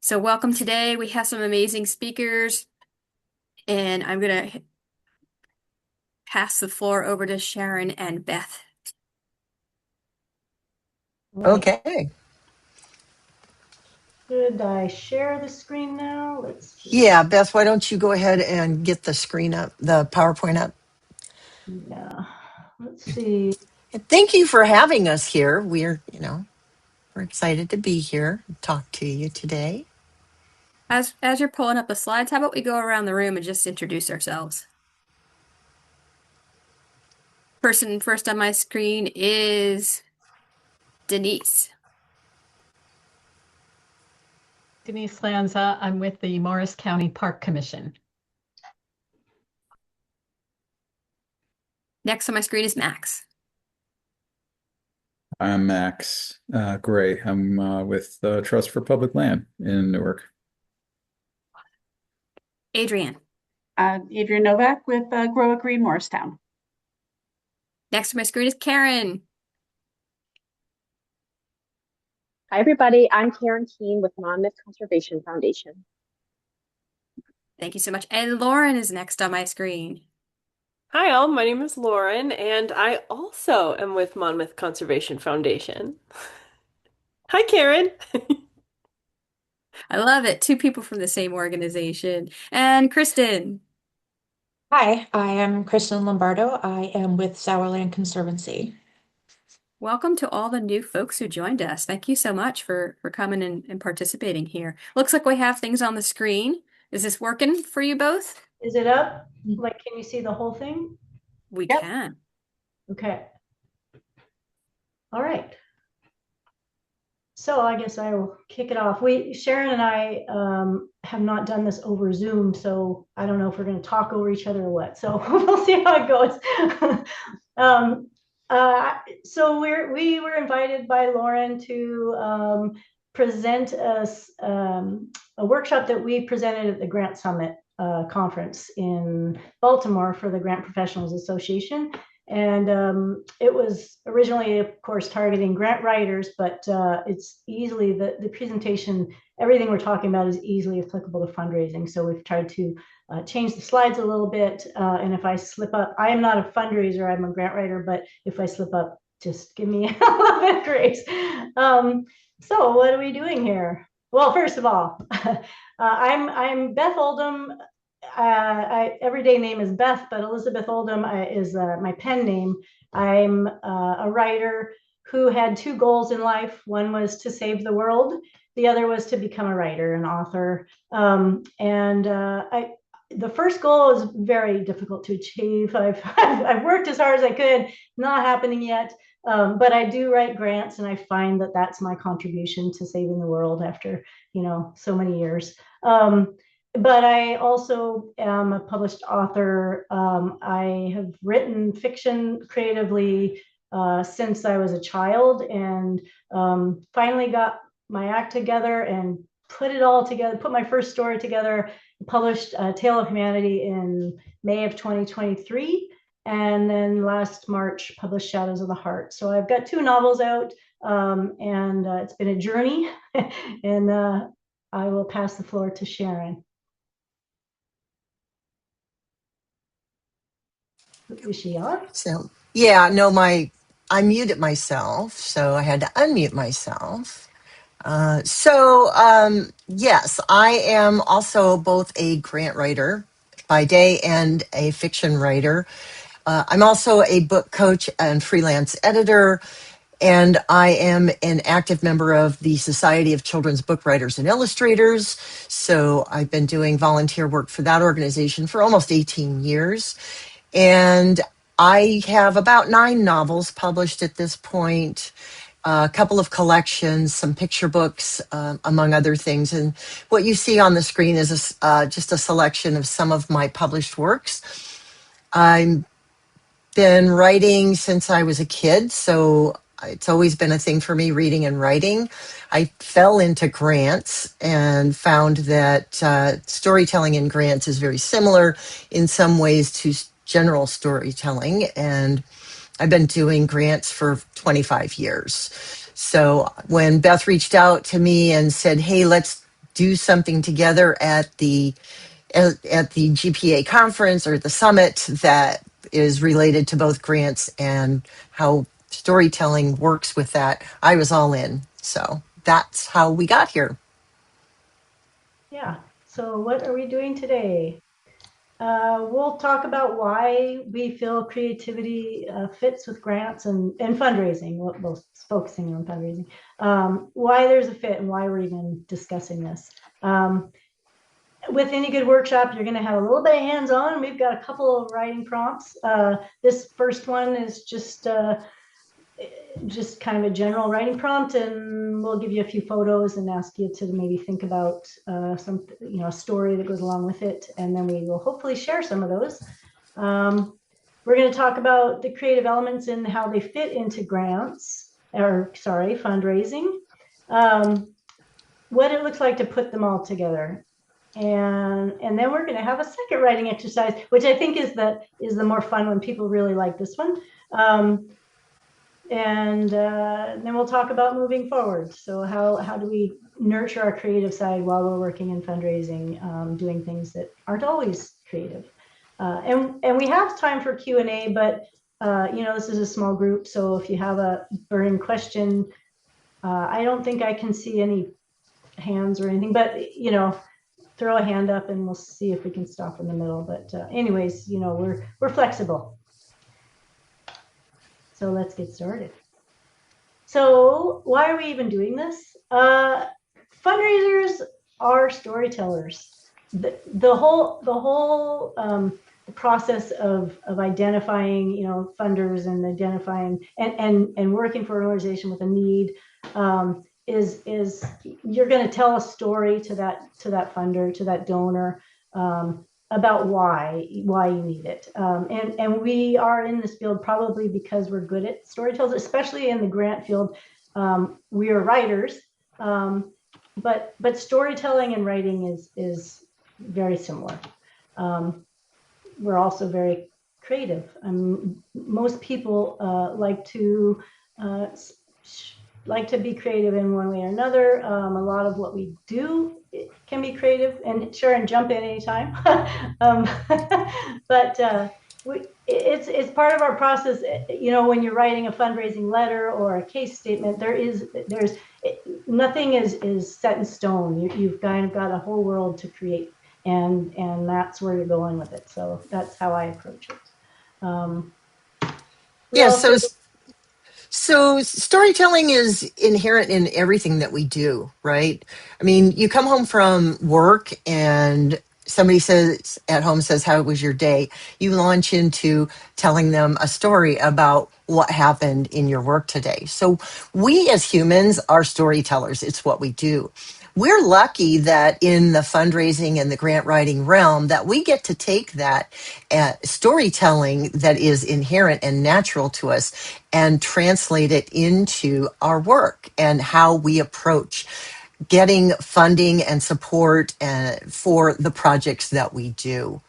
So welcome today. We have some amazing speakers, and I'm going to pass the floor over to Sharon and Beth. Right. Okay. Should I share the screen now? Let's see. Yeah, Beth, why don't you go ahead and get the screen up, the PowerPoint up? Yeah. Let's see. And thank you for having us here. We're excited to be here and talk to you today. As you're pulling up the slides, how about we go around the room and just introduce ourselves? Person first on my screen is Denise. Denise Lanza. I'm with the Morris County Park Commission. Next on my screen is Max. I'm Max Gray. I'm with Trust for Public Land in Newark. Adrienne. Adrienne Novak with Grow a Green Morristown. Next on my screen is Karen. Hi, everybody. I'm Karen Keene with Monmouth Conservation Foundation. Thank you so much. And Lauren is next on my screen. Hi all, my name is Lauren, and I also am with Monmouth Conservation Foundation. Hi, Karen. I love it. Two people from the same organization. And Kristen. Hi, I am Kristen Lombardo. I am with Sourland Conservancy. Welcome to all the new folks who joined us. Thank you so much for coming and participating here. Looks like we have things on the screen. Is this working for you both? Is it up? Like, can you see the whole thing? We Yep. can. Okay. All right. So I guess I will kick it off. Sharon and I have not done this over Zoom, so I don't know if we're going to talk over each other or what. So we'll see how it goes. So we were invited by Lauren to present us a workshop that we presented at the Grant Summit conference in Baltimore for the Grant Professionals Association. And it was originally, of course, targeting grant writers, but it's easily, the presentation, everything we're talking about is easily applicable to fundraising. So we've tried to change the slides a little bit. And if I slip up, I am not a fundraiser, I'm a grant writer, but if I slip up, just give me a little bit of grace. So what are we doing here? Well, first of all, I'm Beth Oldham. Everyday name is Beth, but Elizabeth Oldham is my pen name. I'm a writer who had two goals in life. One was to save the world. The other was to become a writer, an author. The first goal is very difficult to achieve. I've worked as hard as I could, not happening yet. But I do write grants, and I find that that's my contribution to saving the world after, so many years. But I also am a published author. I have written fiction creatively since I was a child, and finally got my act together and put it all together, put my first story together, published Tale of Humanity in May of 2023. And then last March, published Shadows of the Heart. So I've got two novels out, and it's been a journey. And I will pass the floor to Sharon. Is she on? So, yeah, no, I muted myself, so I had to unmute myself. Yes, I am also both a grant writer by day and a fiction writer. I'm also a book coach and freelance editor, and I am an active member of the Society of Children's Book Writers and Illustrators. So I've been doing volunteer work for that organization for almost 18 years. And I have about 9 novels published at this point, a couple of collections, some picture books, among other things. And what you see on the screen is just a selection of some of my published works. I've been writing since I was a kid, so it's always been a thing for me, reading and writing. I fell into grants and found that storytelling in grants is very similar in some ways to general storytelling, and I've been doing grants for 25 years. So when Beth reached out to me and said, hey, let's do something together at the GPA conference or the summit that is related to both grants and how storytelling works with that, I was all in. So that's how we got here. Yeah. So what are we doing today? We'll talk about why we feel creativity fits with grants and fundraising, both focusing on fundraising, why there's a fit and why we're even discussing this. With any good workshop, you're going to have a little bit of hands-on. We've got a couple of writing prompts. This first one is just kind of a general writing prompt, and we'll give you a few photos and ask you to maybe think about some, a story that goes along with it, and then we will hopefully share some of those. We're going to talk about the creative elements and how they fit into fundraising, what it looks like to put them all together. And then we're going to have a second writing exercise, which I think is the more fun one. People really like this one. And then we'll talk about moving forward. So how do we nurture our creative side while we're working in fundraising, doing things that aren't always creative. And we have time for Q&A, but this is a small group. So if you have a burning question, I don't think I can see any hands or anything, but throw a hand up and we'll see if we can stop in the middle. But anyways, we're flexible. So let's get started. So why are we even doing this? Fundraisers are storytellers. The whole process of identifying, funders and identifying and working for an organization with a need is you're going to tell a story to that funder, to that donor, about why you need it. And we are in this field probably because we're good at storytellers, especially in the grant field. We are writers, but storytelling and writing is very similar. We're also very creative. Most people like to be creative in one way or another. A lot of what we do can be creative, and Sharon, jump in anytime. But it's part of our process. When you're writing a fundraising letter or a case statement, there's nothing is set in stone. You've kind of got a whole world to create, and that's where you're going with it. So that's how I approach it. Yeah, so storytelling is inherent in everything that we do, right? I mean, you come home from work and somebody says at home says, how was your day? You launch into telling them a story about what happened in your work today. So we as humans are storytellers. It's what we do. We're lucky that in the fundraising and the grant writing realm that we get to take that storytelling that is inherent and natural to us and translate it into our work and how we approach getting funding and support for the projects that we do.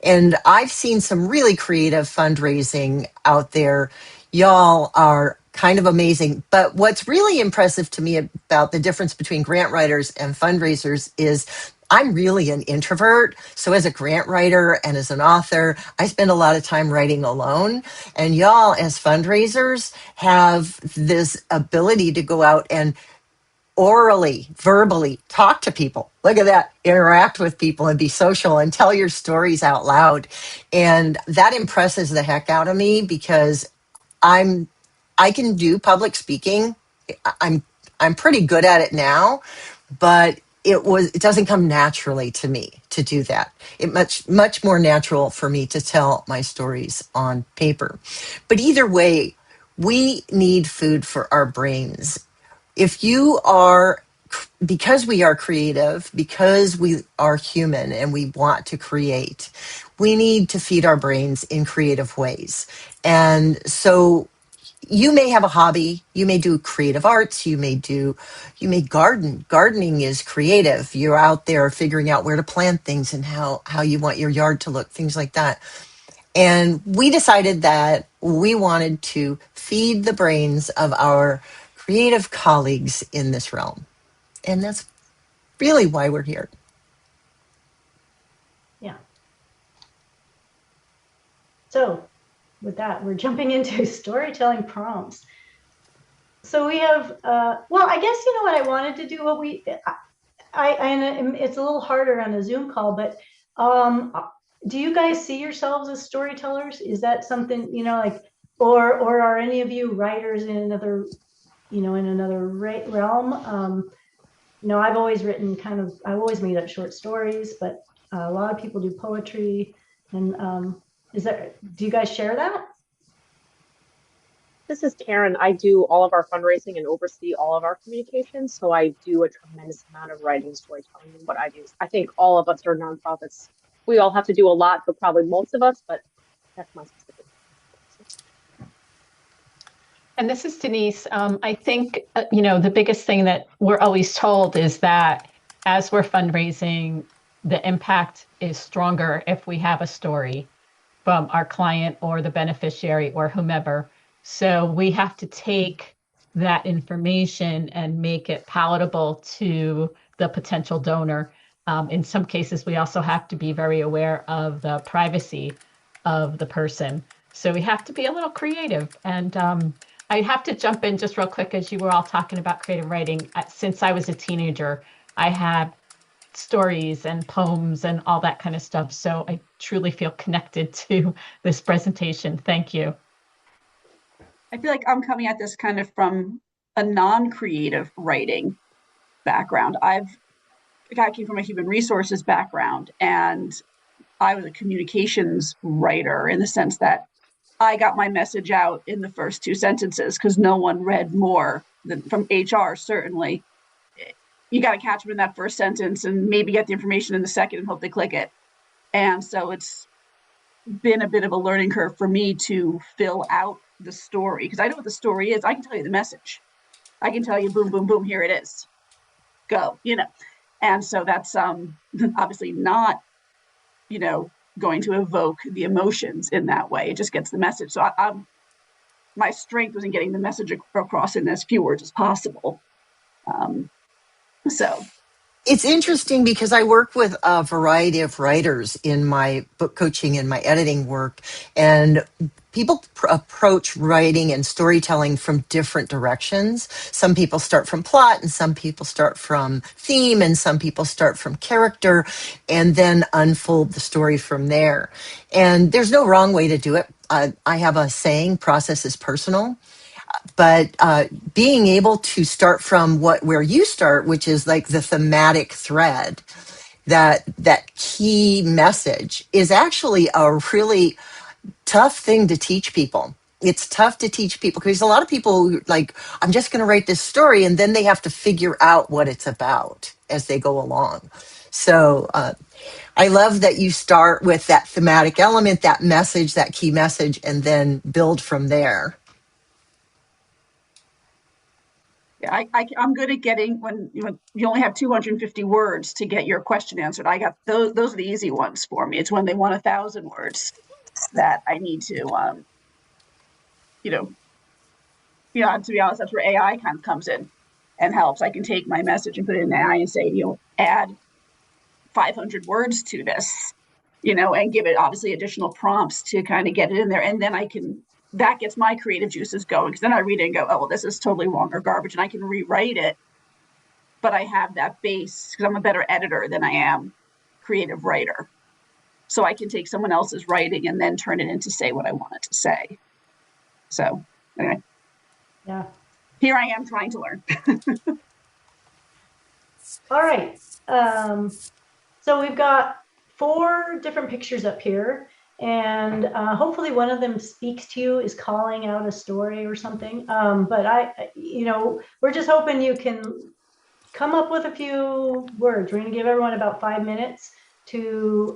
And I've seen some really creative fundraising out there. Y'all are kind of amazing. But what's really impressive to me about the difference between grant writers and fundraisers is I'm really an introvert. So as a grant writer and as an author, I spend a lot of time writing alone. And y'all as fundraisers have this ability to go out and orally, verbally talk to people. Look at that. Interact with people and be social and tell your stories out loud. And that impresses the heck out of me because I can do public speaking. I'm pretty good at it now, but it doesn't come naturally to me to do that. It much more natural for me to tell my stories on paper. But either way, we need food for our brains. If you are, because we are creative, because we are human and we want to create, we need to feed our brains in creative ways. And so you may have a hobby, you may do creative arts, you may garden. Gardening is creative. You're out there figuring out where to plant things and how you want your yard to look, things like that. And we decided that we wanted to feed the brains of our creative colleagues in this realm. And that's really why we're here. Yeah. So with that, we're jumping into storytelling prompts. So we have, well, I guess, you know what I wanted to do, and it's a little harder on a Zoom call, but do you guys see yourselves as storytellers? Is that something, you know, like, or are any of you writers in another, you know, in another realm? You know, I've always written I've always made up short stories, but a lot of people do poetry. And do you guys share that? This is Karen. I do all of our fundraising and oversee all of our communications. So I do a tremendous amount of writing and storytelling in what I do. I think all of us are nonprofits. We all have to do a lot, but probably most of us, but that's my specific. And this is Denise. I think, the biggest thing that we're always told is that as we're fundraising, the impact is stronger if we have a story from our client or the beneficiary or whomever. So we have to take that information and make it palatable to the potential donor. In some cases, we also have to be very aware of the privacy of the person. So we have to be a little creative. And I have to jump in just real quick as you were all talking about creative writing. Since I was a teenager, I had stories and poems and all that kind of stuff. So I truly feel connected to this presentation. Thank you. I feel like I'm coming at this kind of from a non-creative writing background. I came from a human resources background, and I was a communications writer in the sense that I got my message out in the first 2 sentences because no one read more than from HR, certainly. You got to catch them in that first sentence and maybe get the information in the second and hope they click it. And so it's been a bit of a learning curve for me to fill out the story because I know what the story is. I can tell you the message. I can tell you, boom, boom, boom, here it is. Go, you know. And so that's obviously not, you know, going to evoke the emotions in that way. It just gets the message. So my strength was in getting the message across in as few words as possible. So It's interesting because I work with a variety of writers in my book coaching and my editing work, and people approach writing and storytelling from different directions. Some people start from plot, and some people start from theme, and some people start from character, and then unfold the story from there. And there's no wrong way to do it. I have a saying, process is personal. But being able to start from where you start, which is like the thematic thread, that key message is actually a really tough thing to teach people. It's tough to teach people because a lot of people like, I'm just going to write this story, and then they have to figure out what it's about as they go along. So I love that you start with that thematic element, that message, that key message, and then build from there. yeah, I'm good at getting when you only have 250 words to get your question answered. I got those are the easy ones for me. It's when they want 1,000 words that I need to, to be honest, that's where AI kind of comes in and helps. I can take my message and put it in AI and say, add 500 words to this, and give it obviously additional prompts to kind of get it in there. And then that gets my creative juices going because then I read it and go, oh, well, this is totally wrong or garbage. And I can rewrite it, but I have that base because I'm a better editor than I am creative writer. So I can take someone else's writing and then turn it into say what I want it to say. So anyway. Yeah. Here I am trying to learn. All right. So we've got 4 different pictures up here, and hopefully one of them speaks to you, is calling out a story or something. But we're just hoping you can come up with a few words. We're going to give everyone about 5 minutes to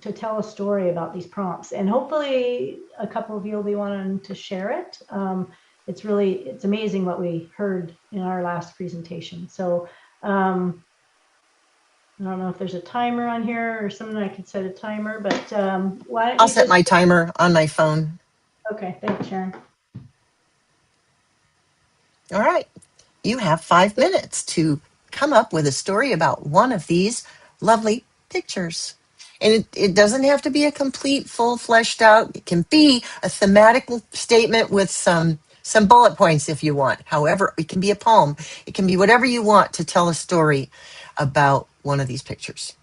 to tell a story about these prompts, and hopefully a couple of you will be wanting to share it. It's amazing what we heard in our last presentation. So I don't know if there's a timer on here or something I could set a timer, but why don't I'll you set my timer on my phone. Okay, thanks, Sharon. All right. You have 5 minutes to come up with a story about one of these lovely pictures. And it doesn't have to be a complete, full, fleshed out. It can be a thematic statement with some bullet points if you want. However, it can be a poem. It can be whatever you want to tell a story about one of these pictures.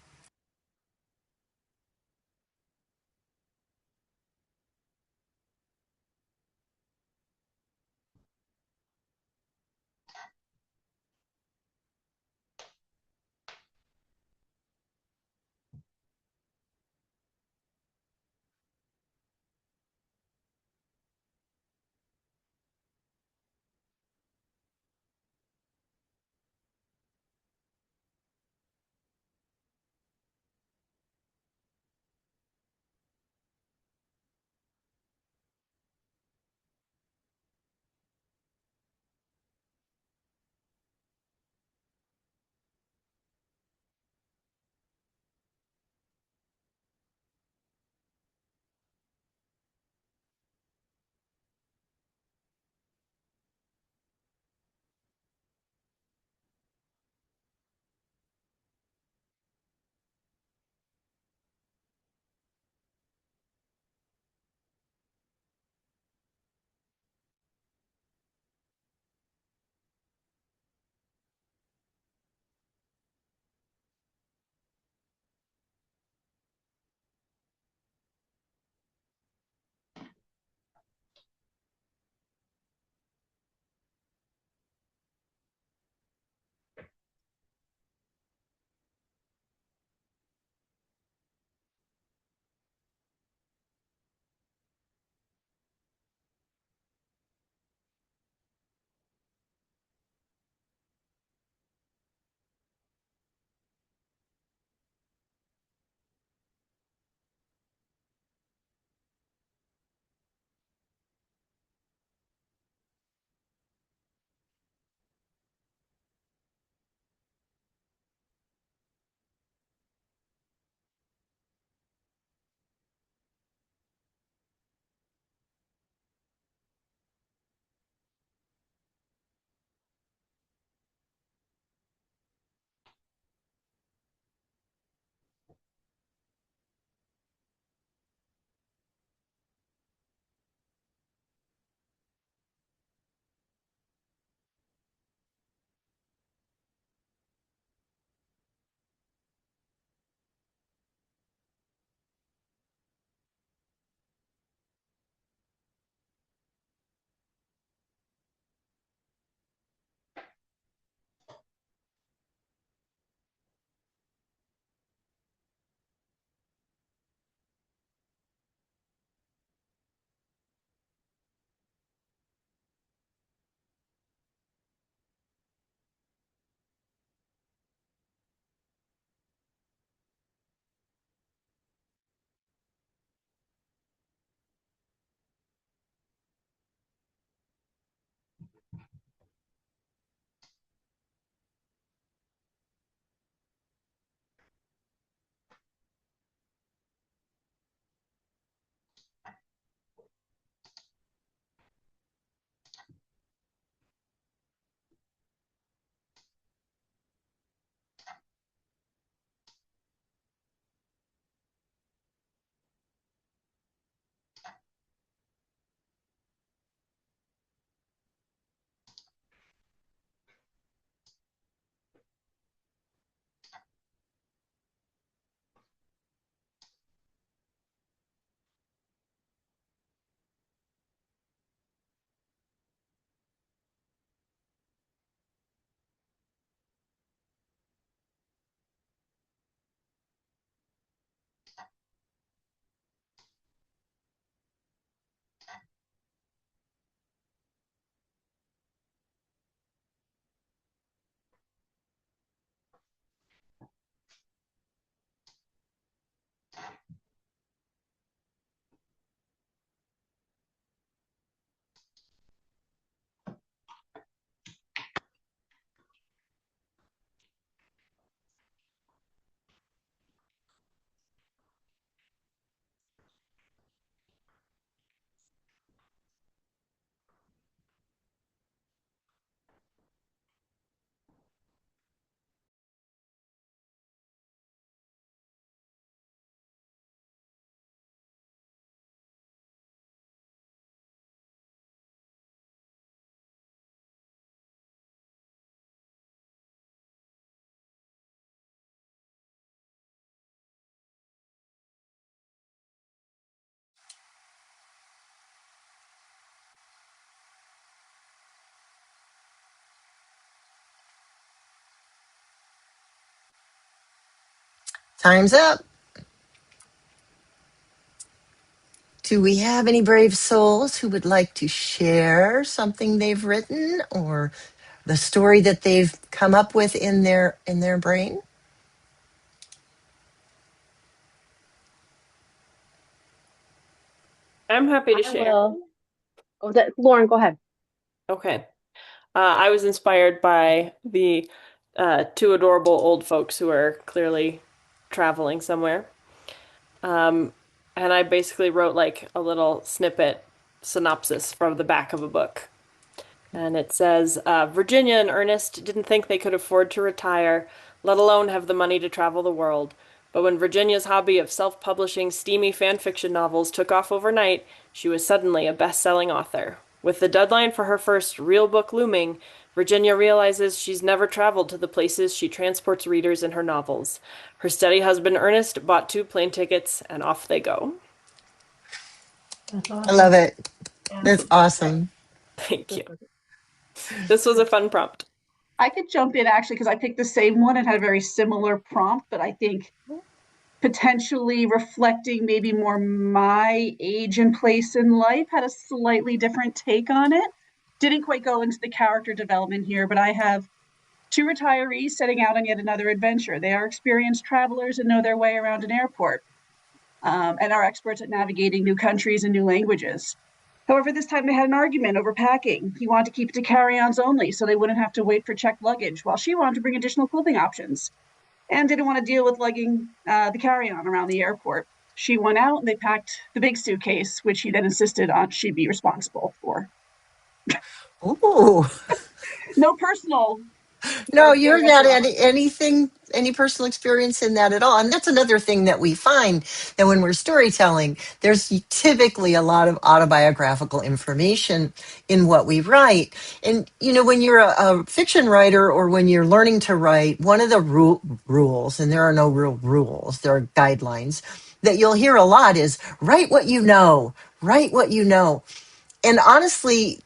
Time's up. Do we have any brave souls who would like to share something they've written or the story that they've come up with in their brain? I'm happy to I share. will. Oh, Lauren, go ahead. Okay. I was inspired by the two adorable old folks who are clearly traveling somewhere. Um, and I basically wrote like a little snippet synopsis from the back of a book. And it says, Virginia and Ernest didn't think they could afford to retire, let alone have the money to travel the world. But when Virginia's hobby of self-publishing steamy fan fiction novels took off overnight, she was suddenly a best-selling author. With the deadline for her first real book looming, Virginia realizes she's never traveled to the places she transports readers in her novels. Her steady husband Ernest bought 2 plane tickets, and off they go. That's I love awesome. it. Yeah. That's awesome. Thank you. This was a fun prompt. I could jump in actually because I picked the same one and had a very similar prompt, but I think potentially reflecting maybe more my age and place in life had a slightly different take on it. Didn't quite go into the character development here, but I have 2 retirees setting out on yet another adventure. They are experienced travelers and know their way around an airport, and are experts at navigating new countries and new languages. However, this time they had an argument over packing. He wanted to keep it to carry-ons only so they wouldn't have to wait for checked luggage, while she wanted to bring additional clothing options and didn't want to deal with lugging the carry-on around the airport. She went out and they packed the big suitcase, which he then insisted on she'd be responsible for. Ooh. No personal. No, you're not any personal experience in that at all. And that's another thing that we find that when we're storytelling, there's typically a lot of autobiographical information in what we write. And, when you're a fiction writer or when you're learning to write, one of the rules, and there are no real rules, there are guidelines that you'll hear a lot is write what you know, write what you know. And honestly,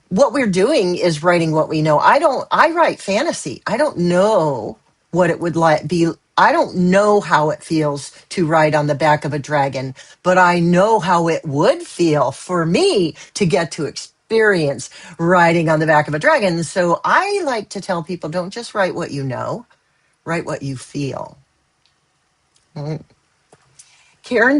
what we're doing is writing what we know. I write fantasy. I don't know what it would be. I don't know how it feels to ride on the back of a dragon, but I know how it would feel for me to get to experience riding on the back of a dragon. So I like to tell people, don't just write what you know, write what you feel. Mm. Karen,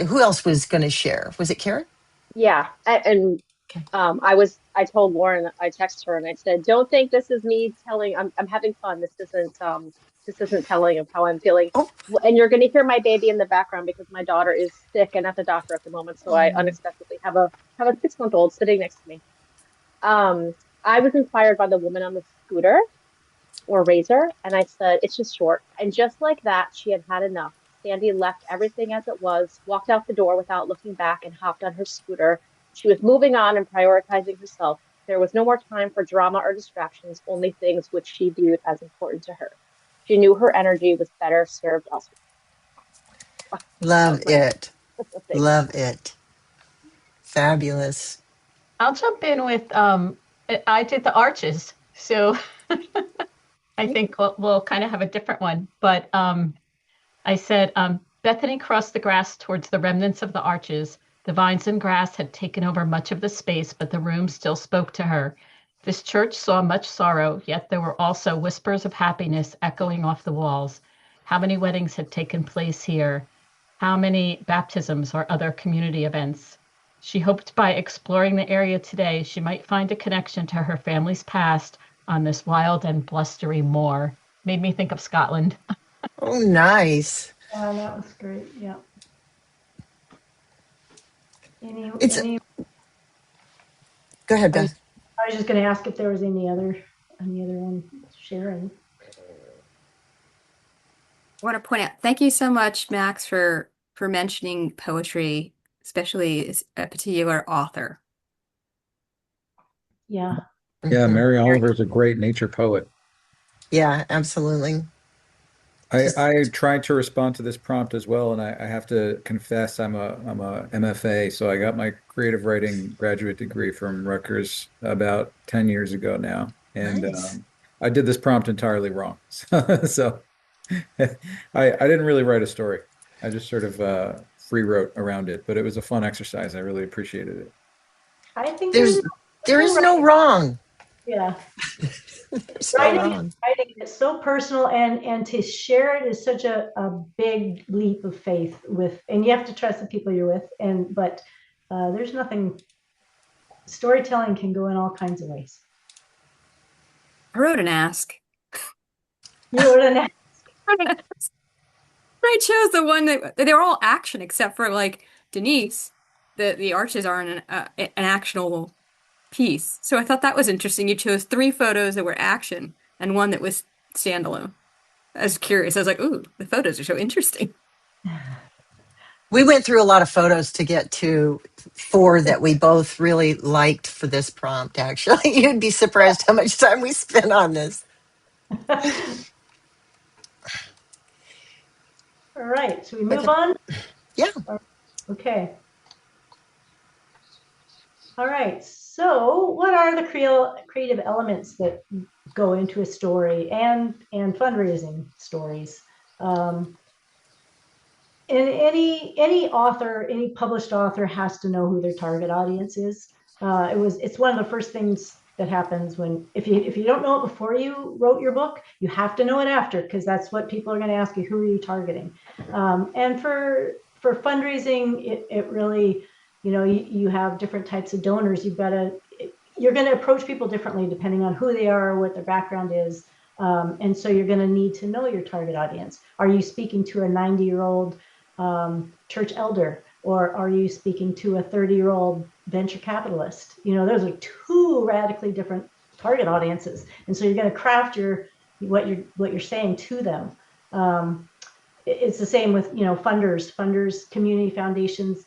who else was going to share? Was it Karen? Yeah, and Okay. I told Lauren, I texted her and I said, don't think this is me telling, I'm having fun. This isn't telling of how I'm feeling. Oh, And you're going to hear my baby in the background because my daughter is sick and at the doctor at the moment. So I unexpectedly have a 6 month old sitting next to me. Um, I was inspired by the woman on the scooter or razor, and I said, it's just short. And just like that, she had had enough. Sandy left everything as it was, walked out the door without looking back, and hopped on her scooter. She was moving on and prioritizing herself. There was no more time for drama or distractions, only things which she viewed as important to her. She knew her energy was better served elsewhere. That love was my it. thanks. Love it. Fabulous. I'll jump in with I did the arches, so I think we'll kind of have a different one. But I said Bethany crossed the grass towards the remnants of the arches. The vines and grass had taken over much of the space, but the room still spoke to her. This church saw much sorrow, yet there were also whispers of happiness echoing off the walls. How many weddings had taken place here? How many baptisms or other community events? She hoped by exploring the area today, she might find a connection to her family's past on this wild and blustery moor. Made me think of Scotland. Oh, nice. Yeah, that was great. Yeah. It's Any, Go ahead, I was, Beth. I was just going to ask if there was any other one, Sharon. I want to point out, thank you so much, Max, for mentioning poetry, especially as a particular author. Yeah. Yeah, Mhm. Mary Oliver is a great nature poet. Yeah, absolutely. Just I tried to respond to this prompt as well, and I have to confess I'm a MFA, so I got my creative writing graduate degree from Rutgers about 10 years ago now, and nice. I did this prompt entirely wrong. So I didn't really write a story. I just sort of free wrote around it, but it was a fun exercise. I really appreciated it. I think There's there no is right. no wrong. Yeah. There's no Writing is wrong. writing. It's so personal, and to share it is such a big leap of faith with, and you have to trust the people you're with. And but there's nothing. Storytelling can go in all kinds of ways. I wrote an ask. You wrote an I chose the one that they were all action except for like Denise. The arches aren't an actionable piece. So I thought that was interesting. You chose three photos that were action and one that was standalone. I was curious. I was like, ooh, the photos are so interesting. We went through a lot of photos to get to four that we both really liked for this prompt, actually. You'd be surprised how much time we spent on this. All right, so we move Okay. on. Yeah. Okay. All right. So, what are the creative elements that go into a story and fundraising stories? Um, and any author, any published author, has to know who their target audience is. It's one of the first things that happens when if you don't know it before you wrote your book, you have to know it after, because that's what people are going to ask you: who are you targeting? And for fundraising, it really, you have different types of donors. You're going to approach people differently depending on who they are, what their background is. And so you're going to need to know your target audience. Are you speaking to a 90-year-old church elder, or are you speaking to a 30-year-old venture capitalist? Those are two radically different target audiences, and so you're going to craft what you're saying to them. It's the same with funders, community foundations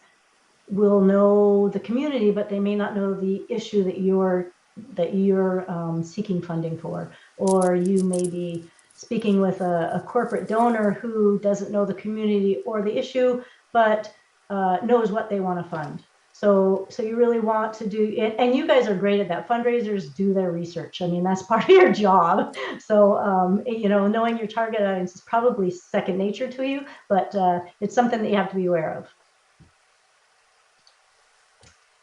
will know the community, but they may not know the issue that you're seeking funding for. Or you may be speaking with a corporate donor who doesn't know the community or the issue, but knows what they want to fund. So you really want to do, and you guys are great at that. Fundraisers do their research. I mean, that's part of your job. So, knowing your target audience is probably second nature to you, but it's something that you have to be aware of.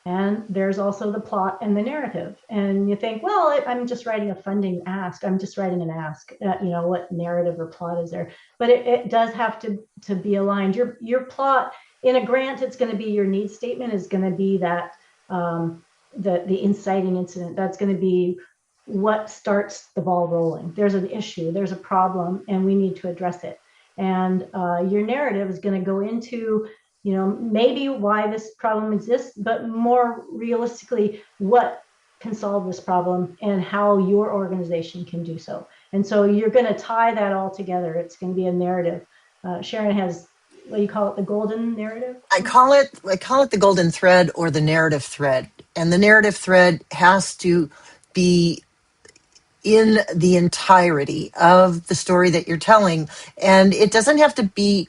And there's also the plot and the narrative. And you think, well, I'm just writing a funding ask. I'm just writing an ask. What narrative or plot is there? But it does have to be aligned. Your plot in a grant, it's going to be your need statement is going to be that the inciting incident. That's going to be what starts the ball rolling. There's an issue, there's a problem, and we need to address it. And your narrative is going to go into maybe why this problem exists, but more realistically, what can solve this problem and how your organization can do so. And so you're going to tie that all together. It's going to be a narrative. Sharon has, what do you call it, the golden narrative? I call it the golden thread or the narrative thread. And the narrative thread has to be in the entirety of the story that you're telling. And it doesn't have to be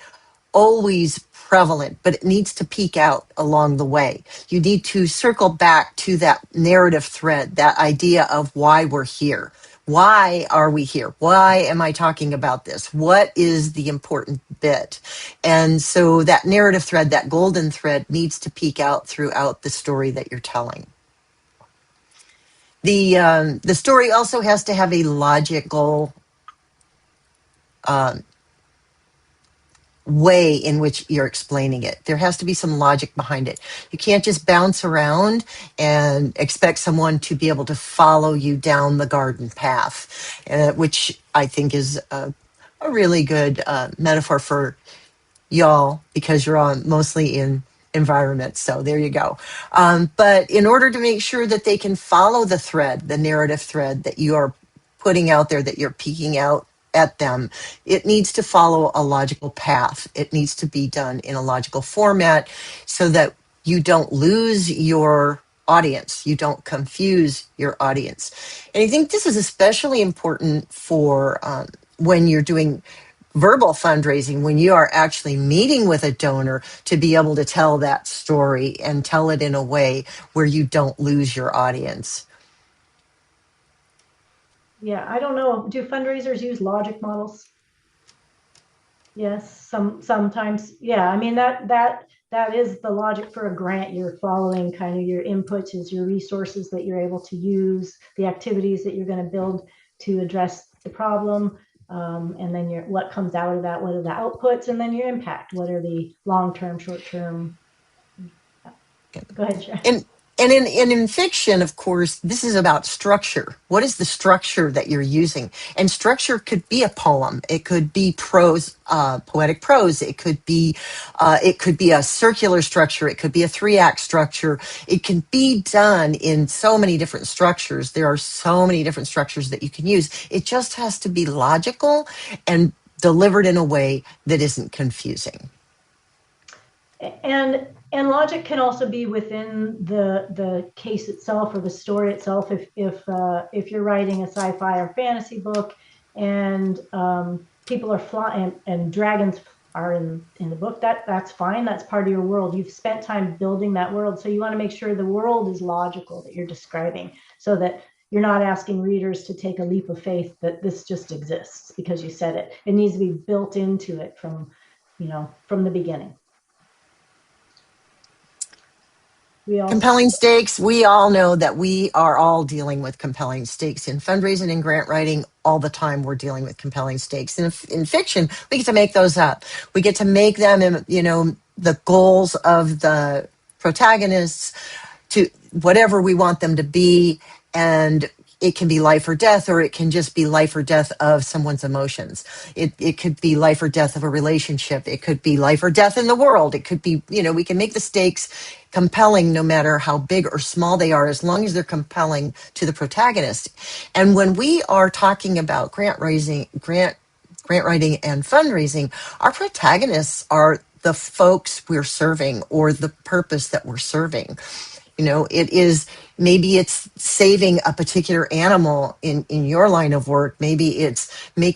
always prevalent, but it needs to peek out along the way. You need to circle back to that narrative thread, that idea of why we're here. Why are we here? Why am I talking about this? What is the important bit? And so that narrative thread, that golden thread, needs to peek out throughout the story that you're telling. The story also has to have a logical way in which you're explaining it. There has to be some logic behind it. You can't just bounce around and expect someone to be able to follow you down the garden path, which I think is a really good metaphor for y'all, because you're on mostly in environment. So there you go. But in order to make sure that they can follow the thread, the narrative thread that you are putting out there, that you're peeking out at them, it needs to follow a logical path. It needs to be done in a logical format so that you don't lose your audience. You don't confuse your audience. And I think this is especially important for when you're doing verbal fundraising, when you are actually meeting with a donor, to be able to tell that story and tell it in a way where you don't lose your audience. Yeah, I don't know. Do fundraisers use logic models? Yes, sometimes, yeah. I mean that is the logic for a grant. You're following kind of your inputs is your resources that you're able to use, the activities that you're going to build to address the problem, and then your what comes out of that, what are the outputs, and then your impact, what are the long-term, short-term. Go ahead, Sharon. And in fiction, of course, this is about structure. What is the structure that you're using? And structure could be a poem. It could be prose, poetic prose. It could be a circular structure. It could be a 3-act structure. It can be done in so many different structures. There are so many different structures that you can use. It just has to be logical and delivered in a way that isn't confusing. And logic can also be within the case itself or the story itself. If you're writing a sci-fi or fantasy book, and people are flying and dragons are in the book, that's fine. That's part of your world. You've spent time building that world, so you want to make sure the world is logical that you're describing, so that you're not asking readers to take a leap of faith that this just exists because you said it. It needs to be built into it from the beginning. Compelling stakes. We all know that we are all dealing with compelling stakes in fundraising and grant writing all the time. We're dealing with compelling stakes. And in fiction, we get to make those up. We get to make them, the goals of the protagonists to whatever we want them to be. And it can be life or death, or it can just be life or death of someone's emotions. It could be life or death of a relationship. It could be life or death in the world. It could be, we can make the stakes compelling no matter how big or small they are, as long as they're compelling to the protagonist. And when we are talking about grant writing and fundraising, our protagonists are the folks we're serving or the purpose that we're serving. It is, maybe it's saving a particular animal in your line of work. Maybe it's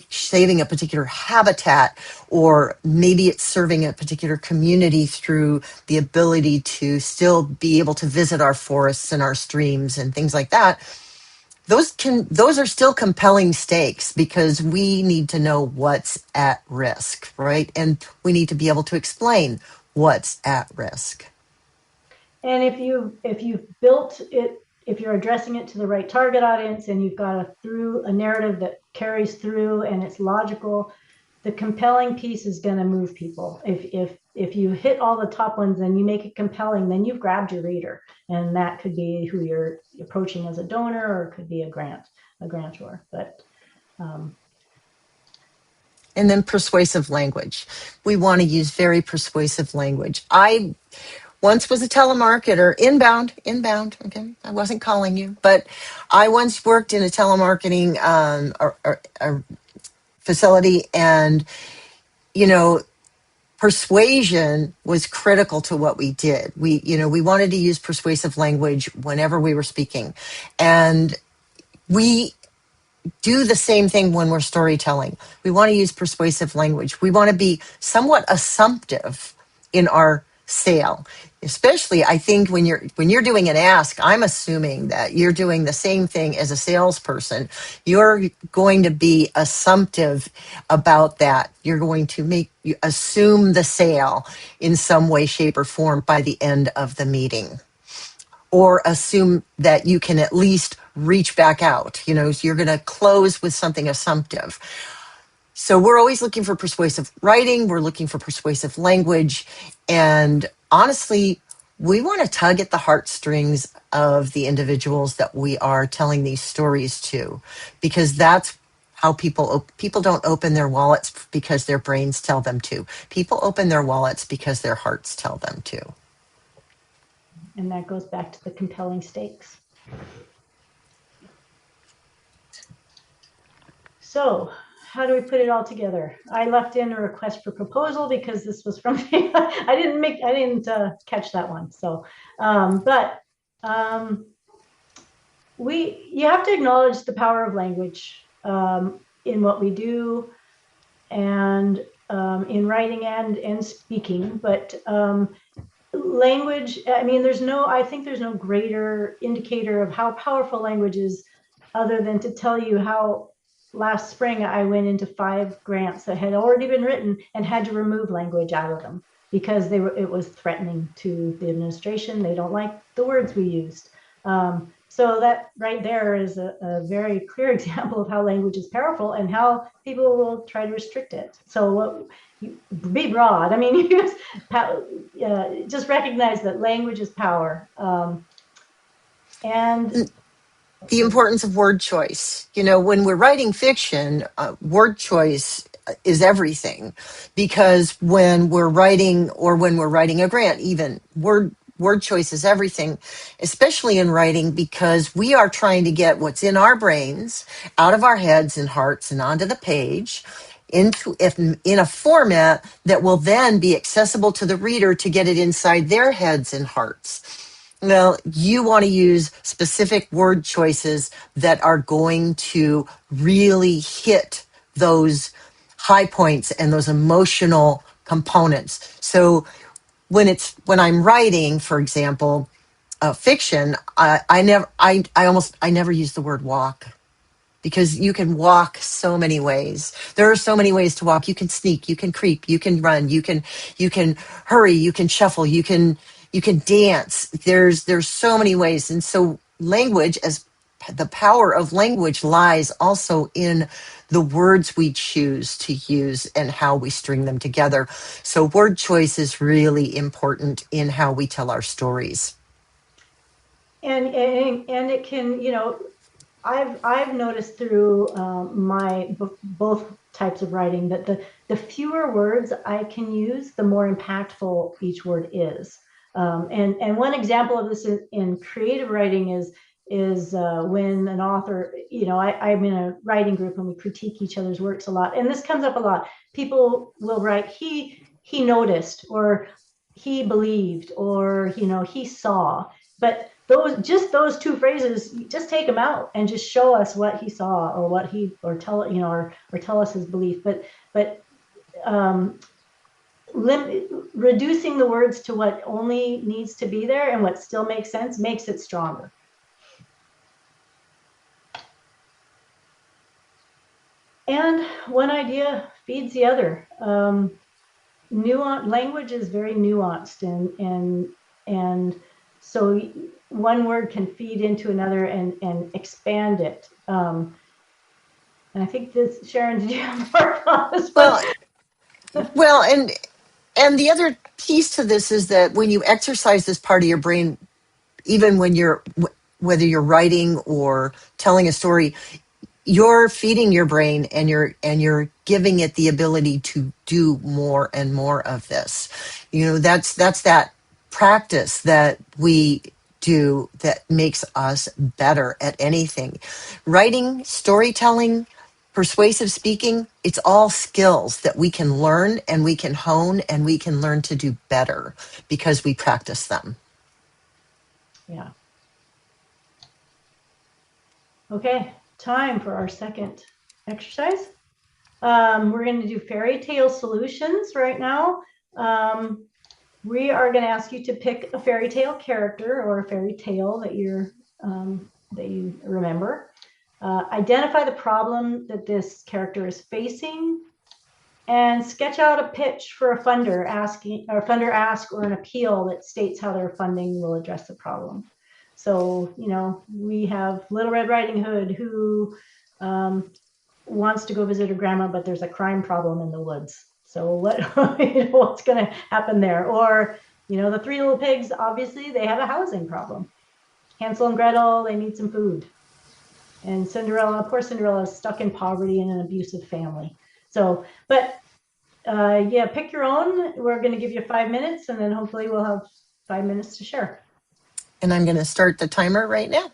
saving a particular habitat, or maybe it's serving a particular community through the ability to still be able to visit our forests and our streams and things like that. Those are still compelling stakes, because we need to know what's at risk, right? And we need to be able to explain what's at risk. And if you've built it, if you're addressing it to the right target audience, and you've got a narrative that carries through and it's logical, the compelling piece is going to move people. If you hit all the top ones and you make it compelling, then you've grabbed your reader, and that could be who you're approaching as a donor, or it could be a grantor. But and then persuasive language. We want to use very persuasive language. I once was a telemarketer, inbound. Okay, I wasn't calling you, but I once worked in a telemarketing or facility, and persuasion was critical to what we did. We wanted to use persuasive language whenever we were speaking, and we do the same thing when we're storytelling. We want to use persuasive language. We want to be somewhat assumptive in our sale. Especially, I think when you're doing an ask, I'm assuming that you're doing the same thing as a salesperson. You're going to be assumptive about that. You're going to assume the sale in some way, shape, or form by the end of the meeting, or assume that you can at least reach back out. So you're going to close with something assumptive. So we're always looking for persuasive writing. We're looking for persuasive language. And honestly, we want to tug at the heartstrings of the individuals that we are telling these stories to, because that's how people don't open their wallets because their brains tell them to. People open their wallets because their hearts tell them to. And that goes back to the compelling stakes. So how do we put it all together? I left in a request for proposal because this was from I didn't catch that one. So, you have to acknowledge the power of language in what we do, and in writing and speaking. But language, I think there's no greater indicator of how powerful language is, other than to tell you how last spring, I went into 5 grants that had already been written and had to remove language out of them because it was threatening to the administration. They don't like the words we used. So that right there is a very clear example of how language is powerful and how people will try to restrict it. So be broad. I mean, you just recognize that language is power. And The importance of word choice. You know, when we're writing fiction, word choice is everything, because when we're writing, or when we're writing a grant, even word choice is everything, especially in writing, because we are trying to get what's in our brains out of our heads and hearts and onto the page in a format that will then be accessible to the reader to get it inside their heads and hearts. Well, you want to use specific word choices that are going to really hit those high points and those emotional components. So when I'm writing, for example, fiction, I never use the word walk, because you can walk so many ways. There are so many ways to walk. You can sneak, you can creep, you can run, you can hurry, you can shuffle, you can dance. There's so many ways. And so language, as the power of language, lies also in the words we choose to use and how we string them together. So word choice is really important in how we tell our stories. And it can, I've noticed through my both types of writing that the fewer words I can use, the more impactful each word is. And one example of this in creative writing is when an author, I'm in a writing group and we critique each other's works a lot, and this comes up a lot. People will write, he noticed, or he believed, or he saw, but those 2 phrases, just take them out and just show us what he saw, or what he, or tell, or tell us his belief. But um, reducing the words to what only needs to be there and what still makes sense makes it stronger. And one idea feeds the other. Language is very nuanced, and so one word can feed into another and expand it. And I think this, Sharon, did you have more on this one? Well, well, and the other piece to this is that when you exercise this part of your brain, even when whether you're writing or telling a story, you're feeding your brain, and you're giving it the ability to do more and more of this. That's that practice that we do that makes us better at anything. Writing, storytelling, persuasive speaking, it's all skills that we can learn and we can hone and we can learn to do better because we practice them. Yeah. Okay, time for our second exercise. We're going to do fairy tale solutions right now. We are going to ask you to pick a fairy tale character or a fairy tale that you remember. Identify the problem that this character is facing, and sketch out a pitch for a funder ask, or an appeal that states how their funding will address the problem. So, we have Little Red Riding Hood who wants to go visit her grandma, but there's a crime problem in the woods. So what's going to happen there? Or, the 3 Little Pigs, obviously they have a housing problem. Hansel and Gretel, they need some food. And poor Cinderella is stuck in poverty in an abusive family. So, but pick your own. We're going to give you 5 minutes, and then hopefully we'll have 5 minutes to share. And I'm going to start the timer right now.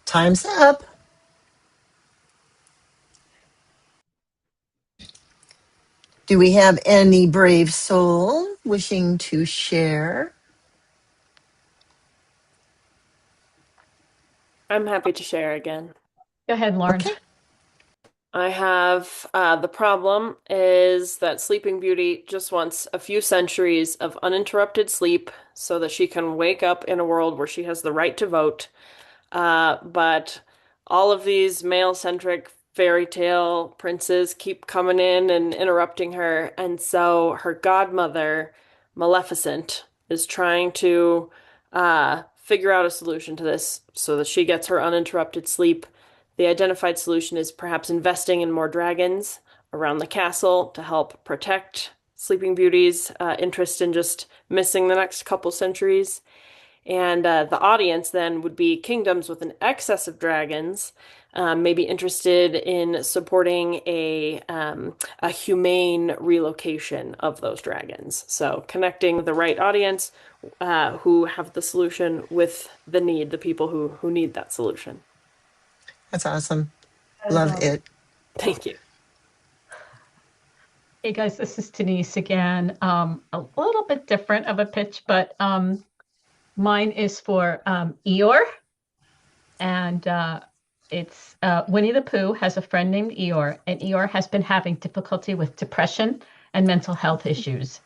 Time's up. Do we have any brave soul wishing to share? I'm happy to share again. Go ahead, Lauren. Okay. I have the problem is that Sleeping Beauty just wants a few centuries of uninterrupted sleep so that she can wake up in a world where she has the right to vote. But all of these male-centric fairy tale princes keep coming in and interrupting her, and so her godmother, Maleficent, is trying to figure out a solution to this so that she gets her uninterrupted sleep. The identified solution is perhaps investing in more dragons around the castle to help protect Sleeping Beauty's interest in just missing the next couple centuries. And the audience then would be kingdoms with an excess of dragons, maybe interested in supporting a humane relocation of those dragons. So connecting the right audience who have the solution with the need, the people who need that solution. That's awesome. That is Love awesome. it. Thank you. Hey guys, this is Denise again. A little bit different of a pitch, but mine is for Eeyore, and it's Winnie the Pooh has a friend named Eeyore, and Eeyore has been having difficulty with depression and mental health issues.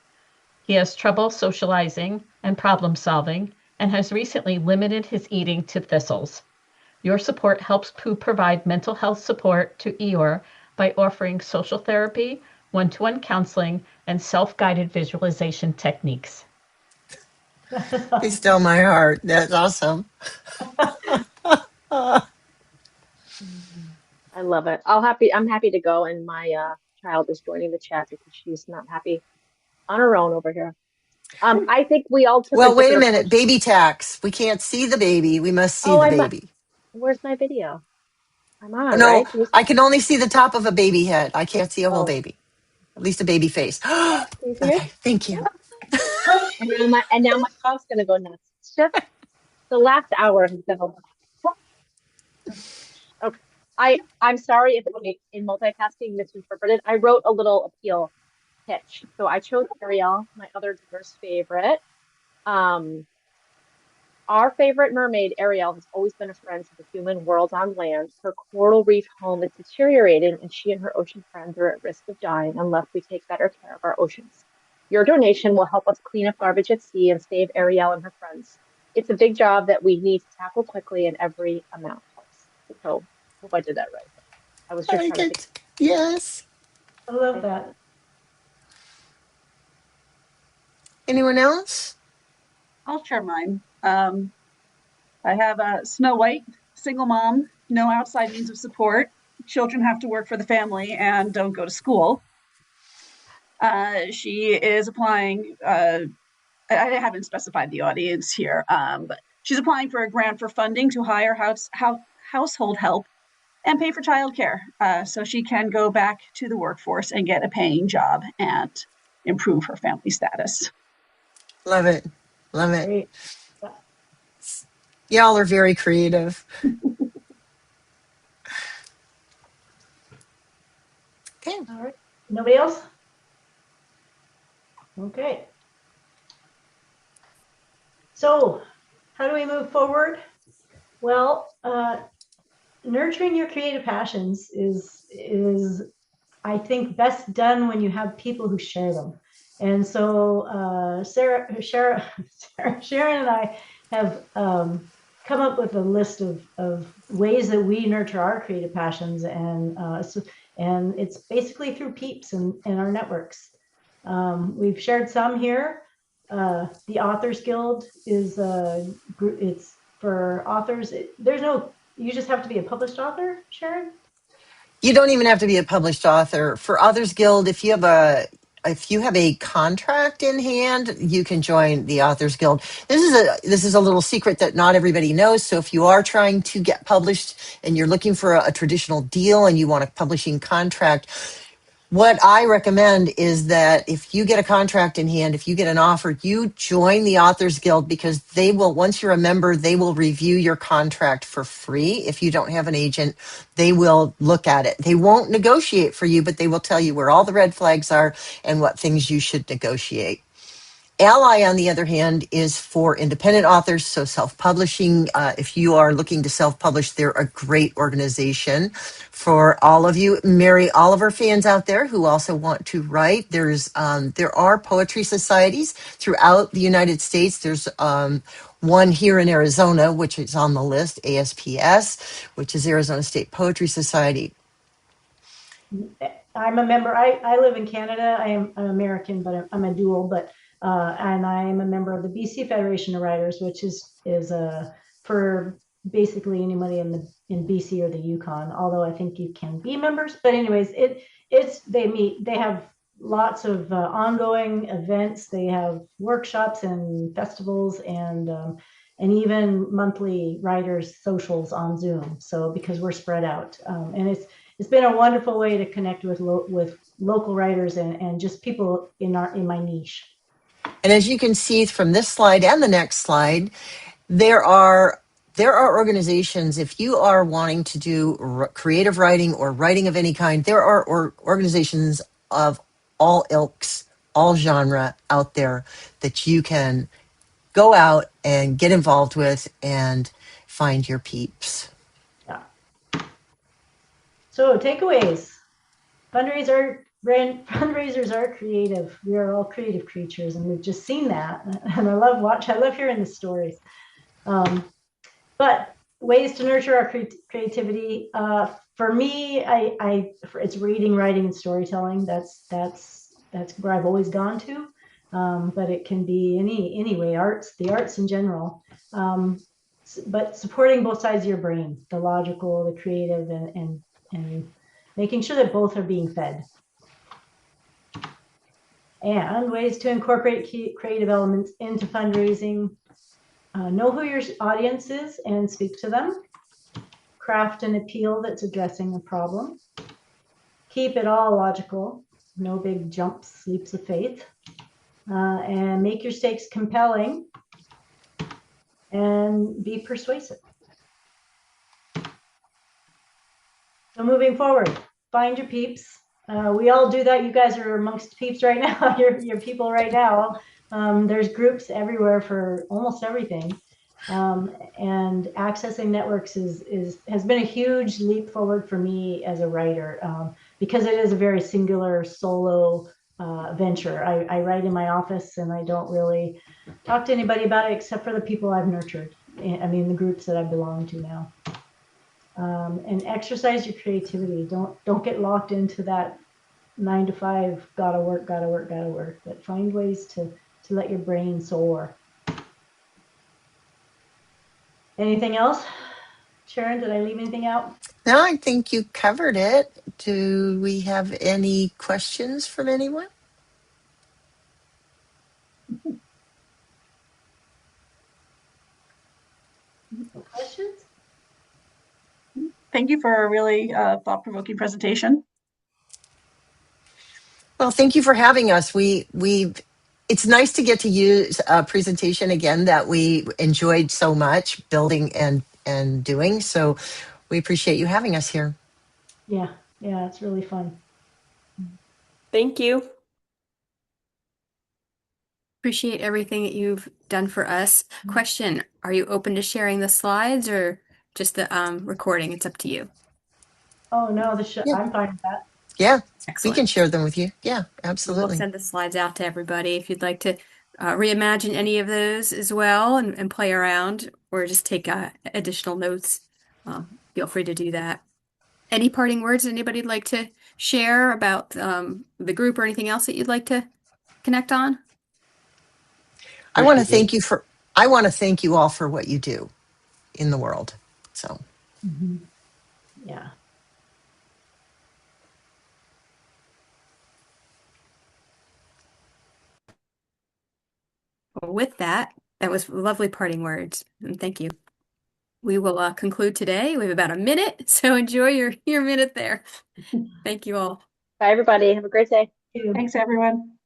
He has trouble socializing and problem solving, and has recently limited his eating to thistles. Your support helps Pooh provide mental health support to Eeyore by offering social therapy, one-to-one counseling, and self-guided visualization techniques. They stole my heart. That's awesome. I love it. I'm happy to go, and my child is joining the chat because she's not happy on her own over here. I think we all took a Well, wait a different minute. approach. Baby tax. We can't see the baby. We must see Oh, the baby. where's my video? I'm Oh, on, no, right? Can you see? I can only see the top of a baby head. I can't see a whole Oh, baby, at least a baby face. can you see it? Okay, thank you. And now my dog's gonna go nuts. It's just the last hour has been a lot. Okay. I'm sorry if in multitasking misinterpreted. I wrote a little appeal pitch. So I chose Ariel, my other daughter's favorite. Um, Our favorite mermaid, Ariel, has always been a friend to the human world on land. Her coral reef home is deteriorating, and she and her ocean friends are at risk of dying unless we take better care of our oceans. Your donation will help us clean up garbage at sea and save Ariel and her friends. It's a big job that we need to tackle quickly, and every amount helps. So, hope I did that right. I was I just like trying to think. it. Yes. I love that. Anyone else? I'll share mine. I have a Snow White, single mom, no outside means of support. Children have to work for the family and don't go to school. She is applying, I haven't specified the audience here, but she's applying for a grant for funding to hire household help and pay for childcare so she can go back to the workforce and get a paying job and improve her family status. Love it. Love it. Great. Y'all are very creative. Okay. All right. Nobody else? Okay. So, how do we move forward? Well, nurturing your creative passions is I think best done when you have people who share them. And so Sharon and I have come up with a list of ways that we nurture our creative passions, and it's basically through peeps and our networks. We've shared some here. The Authors Guild is it's for authors. You just have to be a published author, Sharon? You don't even have to be a published author. For Authors Guild, if you have a contract in hand, you can join the Authors Guild. This is a little secret that not everybody knows. So if you are trying to get published and you're looking for a traditional deal and you want a publishing contract, What I recommend is that if you get a contract in hand, if you get an offer, you join the Authors Guild, because they will, once you're a member, they will review your contract for free. If you don't have an agent, they will look at it. They won't negotiate for you, but they will tell you where all the red flags are and what things you should negotiate. Ally, on the other hand, is for independent authors, so self-publishing. If you are looking to self-publish, they're a great organization for all of you Mary Oliver fans out there who also want to write. There are poetry societies throughout the United States. There's one here in Arizona, which is on the list, ASPS, which is Arizona State Poetry Society. I'm a member. I live in Canada. I'm American, but I'm a dual. But and I'm a member of the BC Federation of Writers, which is for basically anybody in BC or the Yukon. Although I think you can be members. But anyways, they meet. They have lots of ongoing events. They have workshops and festivals and even monthly writers socials on Zoom. So because we're spread out, and it's been a wonderful way to connect with local writers and just people in my niche. And as you can see from this slide and the next slide, there are organizations. If you are wanting to do creative writing or writing of any kind, there are organizations of all ilks, all genre out there that you can go out and get involved with and find your peeps. Yeah. So takeaways: fundraisers are creative. We are all creative creatures, and we've just seen that. And I love hearing the stories. But ways to nurture our creativity. For me, it's reading, writing, and storytelling. That's where I've always gone to. But it can be any way, the arts in general. But supporting both sides of your brain, the logical, the creative, and making sure that both are being fed. And ways to incorporate creative elements into fundraising. Know who your audience is and speak to them. Craft an appeal that's addressing a problem. Keep it all logical. No big jumps, leaps of faith. And make your stakes compelling. And be persuasive. So moving forward, find your peeps. We all do that. You guys are amongst peeps right now. You're people right now. There's groups everywhere for almost everything. And accessing networks has been a huge leap forward for me as a writer, because it is a very singular solo venture. I write in my office and I don't really talk to anybody about it except for the people I've nurtured. I mean, the groups that I belong to now. And exercise your creativity. Don't get locked into that 9 to 5, gotta work. But find ways to let your brain soar. Anything else? Sharon, did I leave anything out? No, I think you covered it. Do we have any questions from anyone? No questions? Thank you for a really thought-provoking presentation. Well, thank you for having us. It's nice to get to use a presentation again that we enjoyed so much building and doing. So we appreciate you having us here. Yeah, it's really fun. Thank you. Appreciate everything that you've done for us. Question, are you open to sharing the slides or just the recording? It's up to you. Oh no, Yeah. I'm fine with that. Yeah, we can Excellent. share them with you. Yeah, We'll absolutely. send the slides out to everybody. If you'd like to reimagine any of those as well and play around or just take additional notes, feel free to do that. Any parting words anybody would like to share about the group or anything else that you'd like to connect on? I want to thank you all for what you do in the world. So, Yeah. Well, with that, that was lovely parting words, and thank you. We will conclude today. We have about a minute, so enjoy your minute there. Thank you all. Bye, everybody. Have a great day. Thank you. Thanks, everyone.